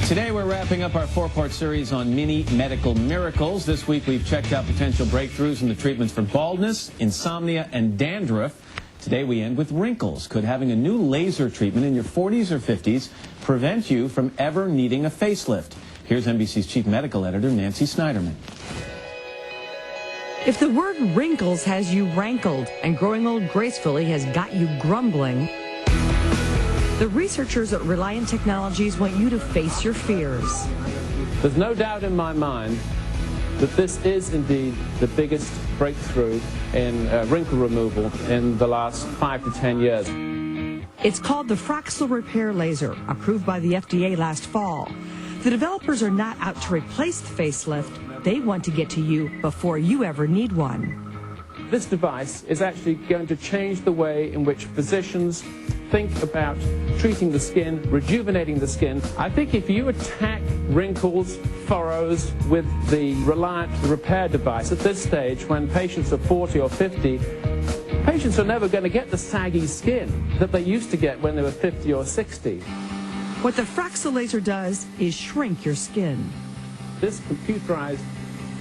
Today we're wrapping up our four-part series on mini medical miracles. This week we've checked out potential breakthroughs in the treatments for baldness, insomnia, and dandruff. Today we end with wrinkles. Could having a new laser treatment in your 40s or 50s prevent you from ever needing a facelift? Here's NBC's chief medical editor, Nancy Snyderman. If the word wrinkles has you rankled and growing old gracefully has got you grumbling, the researchers at Reliant Technologies want you to face your fears. There's no doubt in my mind that this is indeed the biggest breakthrough in wrinkle removal in the last 5 to 10 years. It's called the Fraxel Repair Laser, approved by the FDA last fall. The developers are not out to replace the facelift. They want to get to you before you ever need one. This device is actually going to change the way in which physicians think about treating the skin, rejuvenating the skin. I think if you attack wrinkles, furrows with the Reliant repair device at this stage, when patients are 40 or 50, patients are never going to get the saggy skin that they used to get when they were 50 or 60. What the Fraxel laser does is shrink your skin. This computerized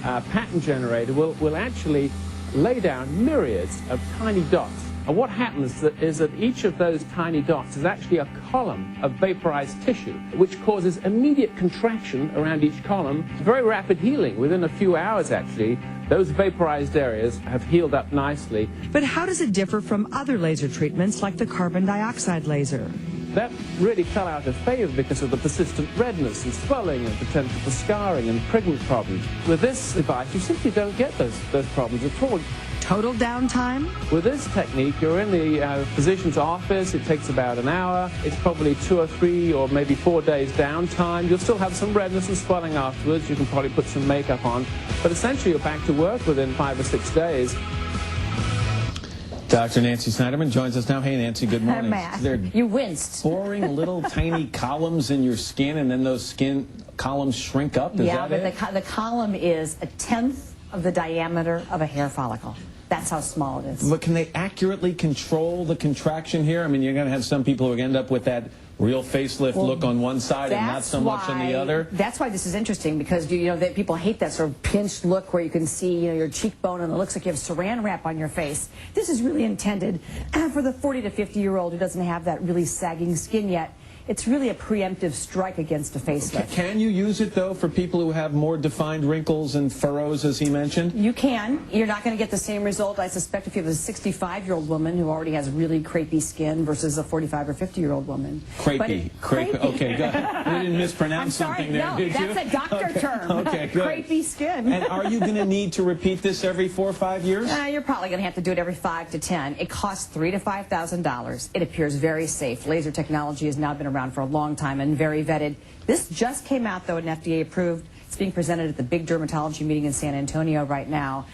pattern generator will actually lay down myriads of tiny dots. And what happens is that each of those tiny dots is actually a column of vaporized tissue, which causes immediate contraction around each column, very rapid healing. Within a few hours, actually, those vaporized areas have healed up nicely. But how does it differ from other laser treatments like the carbon dioxide laser? That really fell out of favor because of the persistent redness and swelling and potential for scarring and pigment problems. With this device, you simply don't get those problems at all. Total downtime? With this technique, you're in the physician's office. It takes about an hour. It's probably 2 or 3 or maybe 4 days downtime. You'll still have some redness and swelling afterwards. You can probably put some makeup on. But essentially, you're back to work within 5 or 6 days. Dr. Nancy Snyderman joins us now. Hey, Nancy, good morning. Matt, you winced. Boring little tiny columns in your skin, and then those skin columns shrink up? Is that it? The column is 1/10 of the diameter of a hair follicle. That's how small it is. But can they accurately control the contraction here? I mean, you're going to have some people who end up with that real facelift look on one side and not so much on the other. That's why this is interesting, because you know that people hate that sort of pinched look where you can see your cheekbone and it looks like you have saran wrap on your face. This is really intended for the 40 to 50-year-old who doesn't have that really sagging skin yet. It's really a preemptive strike against a facelift. Can you use it, though, for people who have more defined wrinkles and furrows, as he mentioned? You can. You're not going to get the same result, I suspect, if you have a 65-year-old woman who already has really crepey skin versus a 45 or 50-year-old woman. Crepey. Okay, good. You didn't mispronounce something there, did you? That's a doctor term. Okay, good. Crepey skin. And are you going to need to repeat this every 4 or 5 years? You're probably going to have to do it every 5 to 10. It costs $3,000 to $5,000. It appears very safe. Laser technology has now been around for a long time and very vetted. This just came out, though, and FDA approved. It's being presented at the big dermatology meeting in San Antonio right now.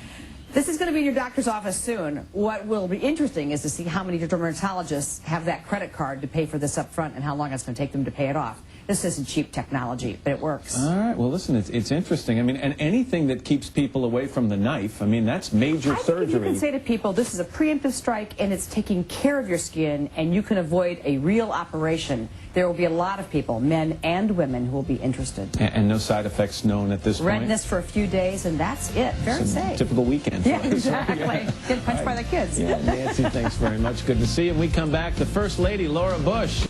This is going to be in your doctor's office soon. What will be interesting is to see how many dermatologists have that credit card to pay for this up front and how long it's going to take them to pay it off. This isn't cheap technology, but it works. All right. Well, listen, it's interesting. I mean, and anything that keeps people away from the knife, I mean, that's major surgery. I think you can say to people, this is a preemptive strike, and it's taking care of your skin, and you can avoid a real operation. There will be a lot of people, men and women, who will be interested. And no side effects known at this point? Redness for a few days, and that's it. Very safe. Typical weekend. Yeah, exactly. Get punched by the kids. Yeah, Nancy, thanks very much. Good to see you. When we come back, the First Lady, Laura Bush.